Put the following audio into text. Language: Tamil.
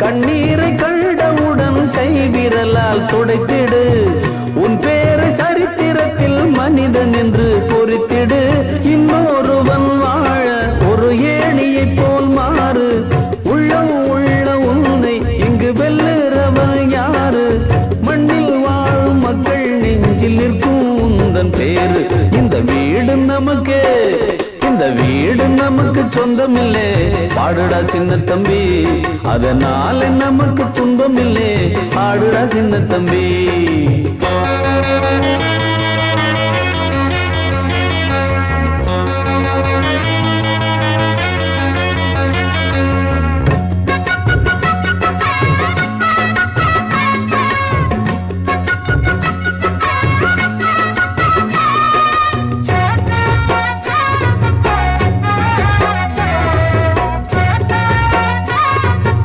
கண்ணீரை கண்டவுடன் கைவிரலால் துடைத்திடு உன் பேரை சரித்திரத்தில் மனிதன் என்று பொறித்திடு இன்னொருவன் வாழ ஒரு ஏணியை போல் மாறு உள்ளம் உள்ள உன்னை இங்கு வெல்லுறவன் யாரு மண்ணில் வாழும் மக்கள் நெஞ்சில் நிற்கும் உந்தன் பேரு இந்த வீடு நமக்கு இந்த வீடு நமக்கு சொந்தமில்லே பாடுடா சின்ன தம்பி அதனால நமக்கு துன்பமில்லே பாடுடா சின்ன தம்பி